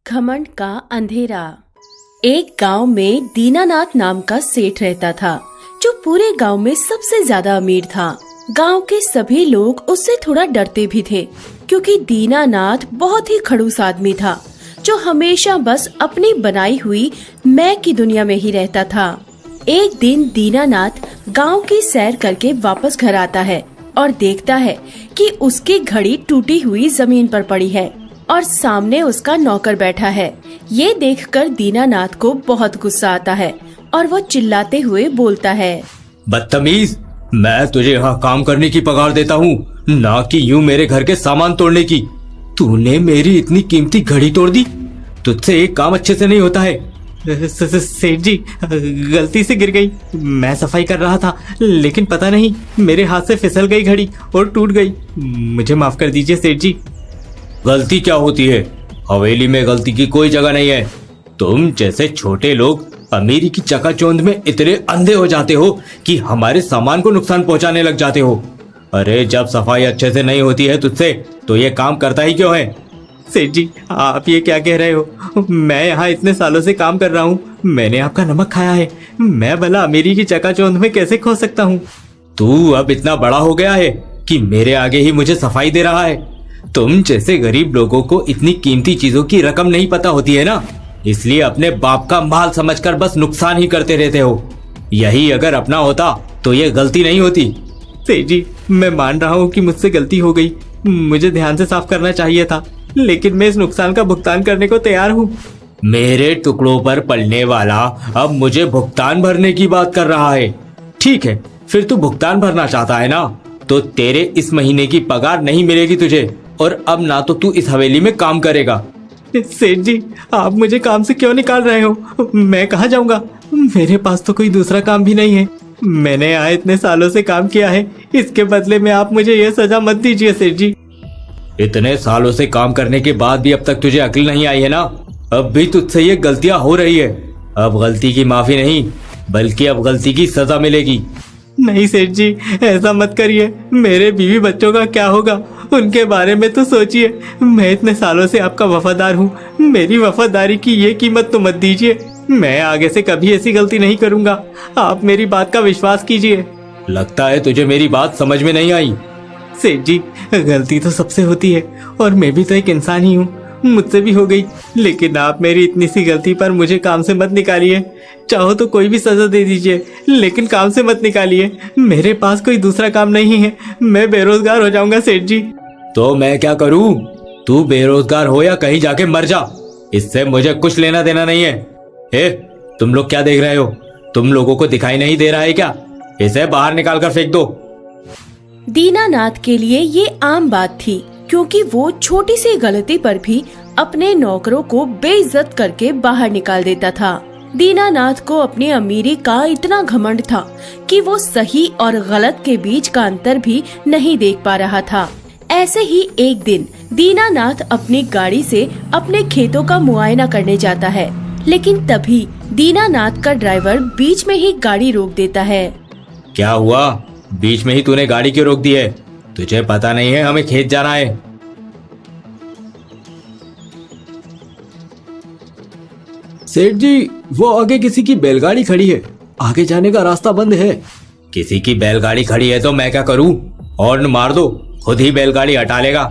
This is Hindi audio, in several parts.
घमंड का अंधेरा। एक गांव में दीनानाथ नाम का सेठ रहता था, जो पूरे गांव में सबसे ज्यादा अमीर था। गांव के सभी लोग उससे थोड़ा डरते भी थे, क्योंकि दीनानाथ बहुत ही खड़ूस आदमी था, जो हमेशा बस अपनी बनाई हुई मैं की दुनिया में ही रहता था। एक दिन दीनानाथ गांव की सैर करके वापस घर आता है और देखता है कि उसकी घड़ी टूटी हुई जमीन पर पड़ी है और सामने उसका नौकर बैठा है। ये देखकर दीनानाथ को बहुत गुस्सा आता है और वो चिल्लाते हुए बोलता है, बदतमीज, मैं तुझे यहाँ काम करने की पगार देता हूँ, ना कि यूँ मेरे घर के सामान तोड़ने की। तूने मेरी इतनी कीमती घड़ी तोड़ दी। तुझसे एक काम अच्छे से नहीं होता है। सेठ जी, गलती से गिर गई। मैं सफाई कर रहा था, लेकिन पता नहीं मेरे हाथ से फिसल गई घड़ी और टूट गई। मुझे माफ कर दीजिए सेठ जी। गलती क्या होती है? हवेली में गलती की कोई जगह नहीं है। तुम जैसे छोटे लोग अमीरी की चकाचौंध में इतने अंधे हो जाते हो कि हमारे सामान को नुकसान पहुंचाने लग जाते हो। अरे जब सफाई अच्छे से नहीं होती है तुझसे, तो ये काम करता ही क्यों है? सेठ जी, आप ये क्या कह रहे हो? मैं यहाँ इतने सालों से काम कर रहा हूँ, मैंने आपका नमक खाया है। मैं भला अमीरी की चकाचौंध में कैसे खो सकता हूँ? तू अब इतना बड़ा हो गया है कि मेरे आगे ही मुझे सफाई दे रहा है। तुम जैसे गरीब लोगों को इतनी कीमती चीजों की रकम नहीं पता होती है ना, इसलिए अपने बाप का माल समझकर बस नुकसान ही करते रहते हो। यही अगर अपना होता तो ये गलती नहीं होती। सेठ जी, मैं मान रहा हूँ कि मुझसे गलती हो गई, मुझे ध्यान से साफ करना चाहिए था, लेकिन मैं इस नुकसान का भुगतान करने को तैयार हूँ। मेरे टुकड़ों पर पलने वाला अब मुझे भुगतान भरने की बात कर रहा है। ठीक है, फिर तू भुगतान भरना चाहता है ना, तो तेरे इस महीने की पगार नहीं मिलेगी तुझे, और अब ना तो तू इस हवेली में काम करेगा। सेठ जी, आप मुझे काम से क्यों निकाल रहे हो? मैं कहाँ जाऊँगा? मेरे पास तो कोई दूसरा काम भी नहीं है। मैंने यहाँ इतने सालों से काम किया है, इसके बदले में आप मुझे ये सजा मत दीजिए सेठ जी। इतने सालों से काम करने के बाद भी अब तक तुझे अक्ल नहीं आई है ना? अब भी तुझसे ये गलतियां हो रही है। अब गलती की माफी नहीं, बल्कि अब गलती की सजा मिलेगी। नहीं सेठ जी, ऐसा मत करिए। मेरे बीवी बच्चों का क्या होगा, उनके बारे में तो सोचिए। मैं इतने सालों से आपका वफादार हूँ, मेरी वफादारी की ये कीमत तो मत दीजिए। मैं आगे से कभी ऐसी गलती नहीं करूँगा, आप मेरी बात का विश्वास कीजिए। लगता है तुझे मेरी बात समझ में नहीं आई। सेठ जी, गलती तो सबसे होती है, और मैं भी तो एक इंसान ही हूँ, मुझसे भी हो गई। लेकिन आप मेरी इतनी सी गलती पर मुझे काम से मत निकालिए। चाहो तो कोई भी सजा दे दीजिए, लेकिन काम से मत निकालिए। मेरे पास कोई दूसरा काम नहीं है, मैं बेरोजगार हो जाऊंगा सेठ जी। तो मैं क्या करूं? तू बेरोजगार हो या कहीं जाके मर जा, इससे मुझे कुछ लेना देना नहीं है। हे, तुम लोग क्या देख रहे हो? तुम लोगों को दिखाई नहीं दे रहा है क्या? इसे बाहर निकाल कर फेंक दो। दीनानाथ के लिए ये आम बात थी, क्योंकि वो छोटी सी गलती पर भी अपने नौकरों को बेइज्जत करके बाहर निकाल देता था। दीनानाथ को अपनी अमीरी का इतना घमंड था कि वो सही और गलत के बीच का अंतर भी नहीं देख पा रहा था। ऐसे ही एक दिन दीनानाथ अपनी गाड़ी से अपने खेतों का मुआयना करने जाता है, लेकिन तभी दीनानाथ का ड्राइवर बीच में ही गाड़ी रोक देता है। क्या हुआ? बीच में ही तूने गाड़ी क्यों रोक दी है? तुझे पता नहीं है हमें खेत जाना है? सेठ जी, वो आगे किसी की बैलगाड़ी खड़ी है, आगे जाने का रास्ता बंद है। किसी की बैलगाड़ी खड़ी है तो मैं क्या करूं? हॉर्न मार दो, खुद ही बैलगाड़ी हटा लेगा।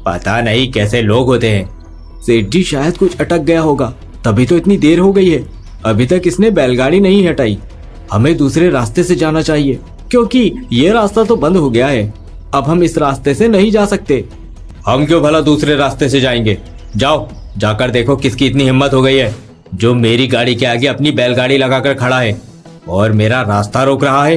पता नहीं कैसे लोग होते हैं। सेठ जी, शायद कुछ अटक गया होगा, तभी तो इतनी देर हो गई है। अभी तक इसने बैलगाड़ी नहीं हटाई। हमें दूसरे रास्ते से जाना चाहिए, क्योंकि ये रास्ता तो बंद हो गया है। अब हम इस रास्ते से नहीं जा सकते। हम क्यों भला दूसरे रास्ते से जाएंगे? जाओ, जाकर देखो किसकी इतनी हिम्मत हो गई है जो मेरी गाड़ी के आगे अपनी बैलगाड़ी लगाकर खड़ा है और मेरा रास्ता रोक रहा है।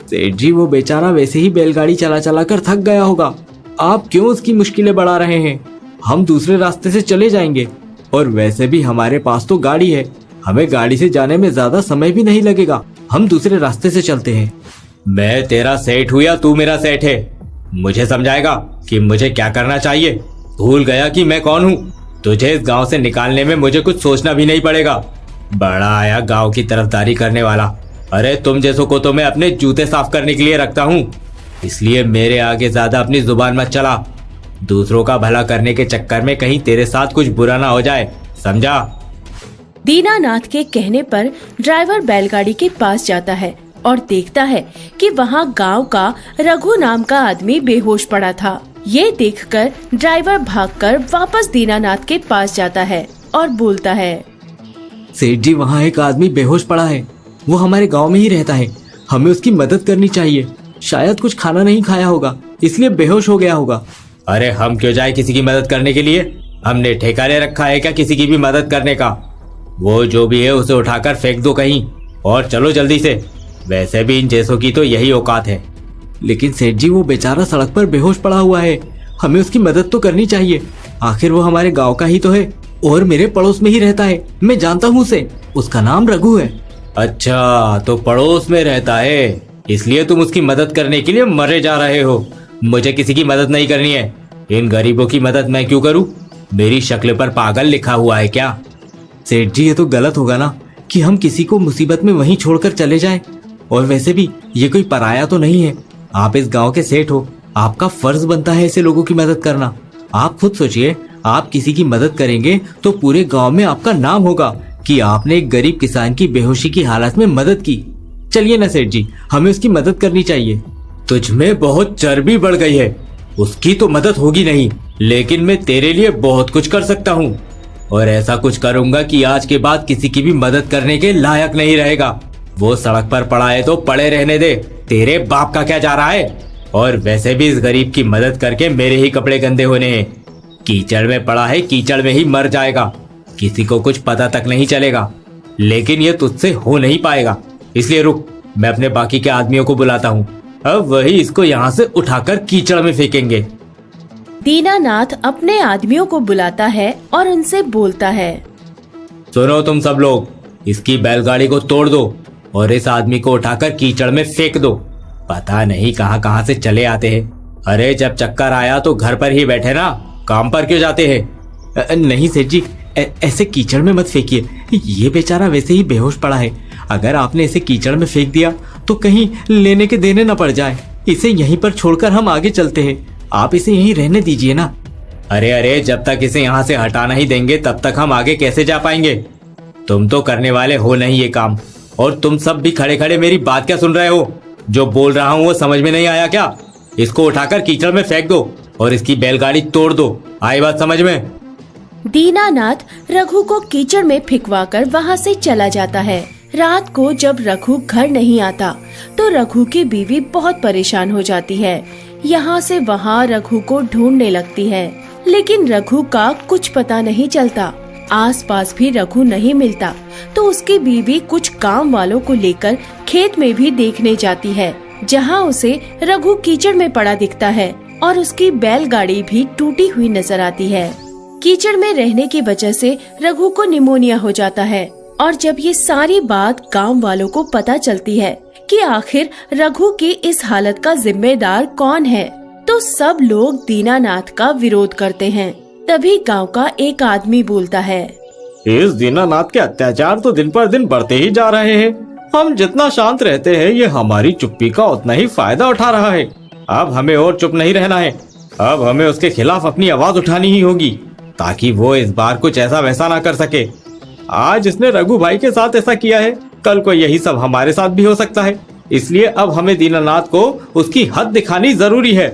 सेठ जी, वो बेचारा वैसे ही बैलगाड़ी चला चला कर थक गया होगा। आप क्यों उसकी मुश्किलें बढ़ा रहे हैं? हम दूसरे रास्ते से चले जाएंगे, और वैसे भी हमारे पास तो गाड़ी है, हमें गाड़ी से जाने में ज्यादा समय भी नहीं लगेगा। हम दूसरे रास्ते से चलते हैं। मैं तेरा सेठ हूँ या तू मेरा सेठ है? मुझे समझाएगा कि मुझे क्या करना चाहिए? भूल गया कि मैं कौन हूँ? तुझे इस गांव से निकालने में मुझे कुछ सोचना भी नहीं पड़ेगा। बड़ा आया गांव की तरफदारी करने वाला। अरे तुम जैसों को तो मैं अपने जूते साफ करने के लिए रखता हूँ, इसलिए मेरे आगे ज्यादा अपनी जुबान मत चला। दूसरों का भला करने के चक्कर में कहीं तेरे साथ कुछ बुरा ना हो जाए, समझा? दीनानाथ के कहने पर ड्राइवर बैलगाड़ी के पास जाता है और देखता है कि वहाँ गांव का रघु नाम का आदमी बेहोश पड़ा था। ये देखकर ड्राइवर भागकर वापस दीनानाथ के पास जाता है और बोलता है, सेठ जी, वहाँ एक आदमी बेहोश पड़ा है। वो हमारे गांव में ही रहता है। हमें उसकी मदद करनी चाहिए। शायद कुछ खाना नहीं खाया होगा, इसलिए बेहोश हो गया होगा। अरे हम क्यों जाए किसी की मदद करने के लिए? हमने ठेका ले रखा है क्या किसी की भी मदद करने का? वो जो भी है उसे उठाकर फेंक दो कहीं और चलो जल्दी से। वैसे भी इन जैसों की तो यही औकात है। लेकिन सेठ जी, वो बेचारा सड़क पर बेहोश पड़ा हुआ है। हमें उसकी मदद तो करनी चाहिए। आखिर वो हमारे गांव का ही तो है और मेरे पड़ोस में ही रहता है। मैं जानता हूँ उसे। उसका नाम रघु है। अच्छा, तो पड़ोस में रहता है, इसलिए तुम उसकी मदद करने के लिए मरे जा रहे हो। मुझे किसी की मदद नहीं करनी है। इन गरीबों की मदद मैं क्यों करूं? मेरी शक्ल पर पागल लिखा हुआ है क्या? सेठ जी, ये तो गलत होगा ना कि हम किसी को मुसीबत में वहीं छोड़कर चले जाएं। और वैसे भी ये कोई पराया तो नहीं है। आप इस गांव के सेठ हो, आपका फर्ज बनता है ऐसे लोगों की मदद करना। आप खुद सोचिए, आप किसी की मदद करेंगे तो पूरे गांव में आपका नाम होगा कि आपने एक गरीब किसान की बेहोशी की हालत में मदद की। चलिए ना सेठ जी, हमें उसकी मदद करनी चाहिए। तुझ में बहुत चर्बी बढ़ गई है। उसकी तो मदद होगी नहीं, लेकिन मैं तेरे लिए बहुत कुछ कर सकता हूँ और ऐसा कुछ करूंगा कि आज के बाद किसी की भी मदद करने के लायक नहीं रहेगा। वो सड़क पर पड़ा है तो पड़े रहने दे। तेरे बाप का क्या जा रहा है? और वैसे भी इस गरीब की मदद करके मेरे ही कपड़े गंदे होने हैं। कीचड़ में पड़ा है, कीचड़ में ही मर जाएगा। किसी को कुछ पता तक नहीं चलेगा। लेकिन ये तुझसे हो नहीं पाएगा, इसलिए रुक, मैं अपने बाकी के आदमियों को बुलाता हूँ। अब वही इसको यहाँ से उठाकर कीचड़ में फेंकेंगे। दीनानाथ अपने आदमियों को बुलाता है और उनसे बोलता है, सुनो तुम सब लोग, इसकी बैलगाड़ी को तोड़ दो और इस आदमी को उठाकर कीचड़ में फेंक दो। पता नहीं कहाँ कहाँ से चले आते हैं। अरे जब चक्कर आया तो घर पर ही बैठे ना, काम पर क्यों जाते हैं? नहीं सेठ जी, ऐसे कीचड़ में मत फेंकिए। ये बेचारा वैसे ही बेहोश पड़ा है। अगर आपने इसे कीचड़ में फेंक दिया तो कहीं लेने के देने न पड़ जाए। इसे यहीं पर छोड़कर हम आगे चलते हैं। आप इसे यहीं रहने दीजिए ना। अरे जब तक इसे यहाँ से हटा नहीं देंगे तब तक हम आगे कैसे जा पाएंगे? तुम तो करने वाले हो नहीं ये काम, और तुम सब भी खड़े खड़े मेरी बात क्या सुन रहे हो? जो बोल रहा हूँ वो समझ में नहीं आया क्या? इसको उठाकर कीचड़ में फेंक दो और इसकी बैलगाड़ी तोड़ दो। आई बात समझ में? दीनानाथ रघु को कीचड़ में फिकवाकर वहाँ से चला जाता है। रात को जब रघु घर नहीं आता तो रघु की बीवी बहुत परेशान हो जाती है। यहाँ से वहाँ रघु को ढूंढने लगती है, लेकिन रघु का कुछ पता नहीं चलता। आसपास भी रघु नहीं मिलता तो उसकी बीवी कुछ काम वालों को लेकर खेत में भी देखने जाती है, जहाँ उसे रघु कीचड़ में पड़ा दिखता है और उसकी बैलगाड़ी भी टूटी हुई नजर आती है। कीचड़ में रहने की वजह से रघु को निमोनिया हो जाता है और जब ये सारी बात गांव वालों को पता चलती है कि आखिर रघु की इस हालत का जिम्मेदार कौन है, तो सब लोग दीनानाथ का विरोध करते हैं। तभी गांव का एक आदमी बोलता है, इस दीनानाथ के अत्याचार तो दिन पर दिन बढ़ते ही जा रहे हैं। हम जितना शांत रहते हैं, ये हमारी चुप्पी का उतना ही फायदा उठा रहा है। अब हमें और चुप नहीं रहना है। अब हमें उसके खिलाफ अपनी आवाज उठानी ही होगी ताकि वो इस बार कुछ ऐसा वैसा ना कर सके। आज इसने रघु भाई के साथ ऐसा किया है, कल को यही सब हमारे साथ भी हो सकता है। इसलिए अब हमें दीनानाथ को उसकी हद दिखानी जरूरी है।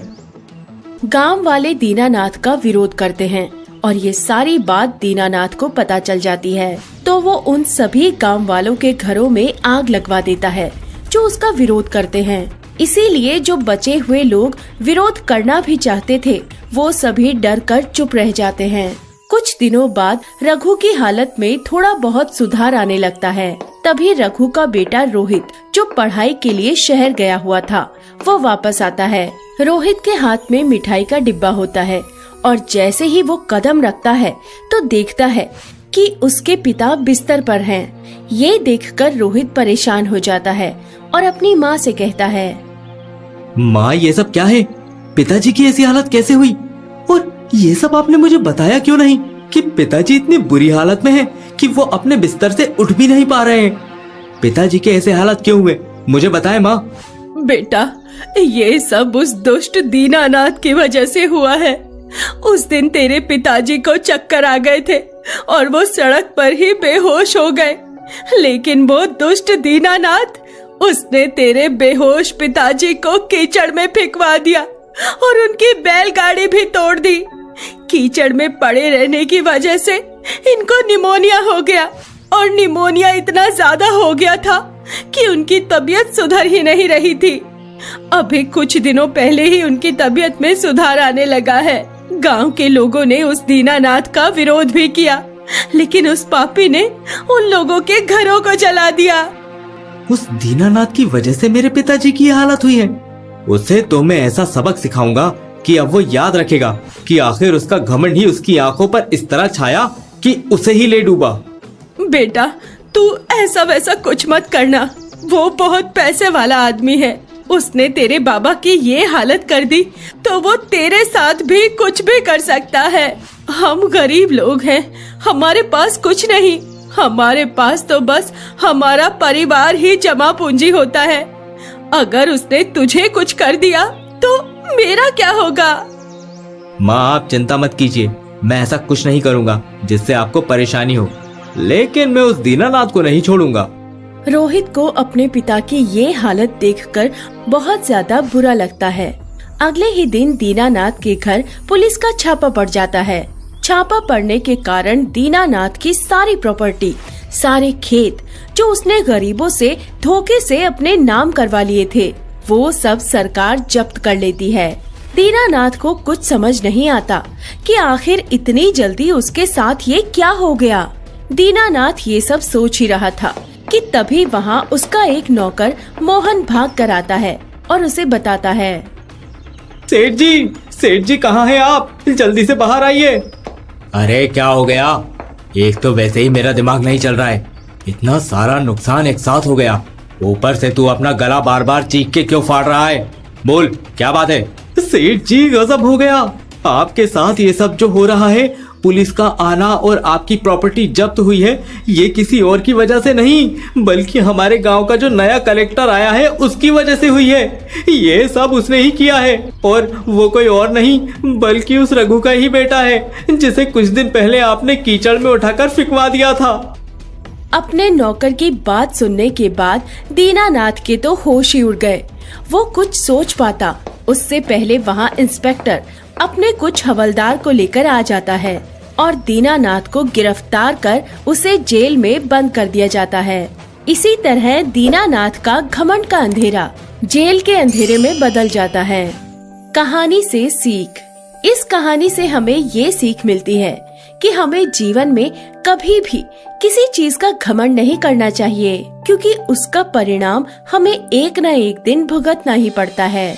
गांव वाले दीनानाथ का विरोध करते हैं और ये सारी बात दीनानाथ को पता चल जाती है, तो वो उन सभी गांव वालों के घरों में आग लगवा देता है जो उसका विरोध करते हैं। इसीलिए जो बचे हुए लोग विरोध करना भी चाहते थे, वो सभी डर कर चुप रह जाते हैं। कुछ दिनों बाद रघु की हालत में थोड़ा बहुत सुधार आने लगता है। तभी रघु का बेटा रोहित, जो पढ़ाई के लिए शहर गया हुआ था, वो वापस आता है। रोहित के हाथ में मिठाई का डिब्बा होता है और जैसे ही वो कदम रखता है तो देखता है कि उसके पिता बिस्तर पर हैं। ये देखकर रोहित परेशान हो जाता है और अपनी माँ से कहता है, माँ, ये सब क्या है? पिताजी की ऐसी हालत कैसे हुई? और ये सब आपने मुझे बताया क्यों नहीं कि पिताजी इतनी बुरी हालत में हैं कि वो अपने बिस्तर से उठ भी नहीं पा रहे हैं? पिताजी के ऐसे हालत क्यों हुए, मुझे बताएं माँ। बेटा, ये सब उस दुष्ट दीनानाथ की वजह से हुआ है। उस दिन तेरे पिताजी को चक्कर आ गए थे और वो सड़क पर ही बेहोश हो गए। लेकिन वो दुष्ट दीनानाथ, उसने तेरे बेहोश पिताजी को कीचड़ में फेंकवा दिया और उनकी बैलगाड़ी भी तोड़ दी। कीचड़ में पड़े रहने की वजह से इनको निमोनिया हो गया और निमोनिया इतना ज्यादा हो गया था कि उनकी तबीयत सुधर ही नहीं रही थी। अभी कुछ दिनों पहले ही उनकी तबीयत में सुधार आने लगा है। गांव के लोगों ने उस दीनानाथ का विरोध भी किया, लेकिन उस पापी ने उन लोगों के घरों को जला दिया। उस दीनानाथ की वजह से मेरे पिताजी की हालत हुई है। उसे तो मैं ऐसा सबक सिखाऊंगा कि अब वो याद रखेगा कि आखिर उसका घमंड ही उसकी आंखों पर इस तरह छाया कि उसे ही ले डूबा। बेटा, तू ऐसा वैसा कुछ मत करना। वो बहुत पैसे वाला आदमी है। उसने तेरे बाबा की ये हालत कर दी तो वो तेरे साथ भी कुछ भी कर सकता है। हम गरीब लोग हैं, हमारे पास कुछ नहीं। हमारे पास तो बस हमारा परिवार ही जमा पूंजी होता है। अगर उसने तुझे कुछ कर दिया तो मेरा क्या होगा? माँ, आप चिंता मत कीजिए, मैं ऐसा कुछ नहीं करूँगा जिससे आपको परेशानी हो, लेकिन मैं उस दीनानाथ को नहीं छोड़ूंगा। रोहित को अपने पिता की ये हालत देखकर बहुत ज्यादा बुरा लगता है। अगले ही दिन दीनानाथ के घर पुलिस का छापा पड़ जाता है। छापा पड़ने के कारण दीनानाथ की सारी प्रॉपर्टी, सारे खेत जो उसने गरीबों से धोखे से अपने नाम करवा लिए थे, वो सब सरकार जब्त कर लेती है। दीनानाथ को कुछ समझ नहीं आता कि आखिर इतनी जल्दी उसके साथ ये क्या हो गया। दीनानाथ ये सब सोच ही रहा था कि तभी वहाँ उसका एक नौकर मोहन भाग कर आता है और उसे बताता है, सेठ जी कहाँ हैं आप? जल्दी से बाहर आइए। अरे क्या हो गया? एक तो वैसे ही मेरा दिमाग नहीं चल रहा है, इतना सारा नुकसान एक साथ हो गया, ऊपर से तू अपना गला बार बार चीख के क्यों फाड़ रहा है? बोल, क्या बात है? सेठ जी, गजब हो गया। आपके साथ ये सब जो हो रहा है, पुलिस का आना और आपकी प्रॉपर्टी जब्त हुई है, ये किसी और की वजह से नहीं बल्कि हमारे गांव का जो नया कलेक्टर आया है उसकी वजह से हुई है। ये सब उसने ही किया है और वो कोई और नहीं बल्कि उस रघु का ही बेटा है जिसे कुछ दिन पहले आपने कीचड़ में उठाकर फिकवा दिया था। अपने नौकर की बात सुनने के बाद दीनानाथ के तो होश ही उड़ गए। वो कुछ सोच पाता उससे पहले वहाँ इंस्पेक्टर अपने कुछ हवलदार को लेकर आ जाता है और दीनानाथ को गिरफ्तार कर उसे जेल में बंद कर दिया जाता है। इसी तरह दीनानाथ का घमंड का अंधेरा जेल के अंधेरे में बदल जाता है। कहानी से सीख। इस कहानी से हमें ये सीख मिलती है कि हमें जीवन में कभी भी किसी चीज का घमंड नहीं करना चाहिए, क्योंकि उसका परिणाम हमें एक न एक दिन भुगतना ही पड़ता है।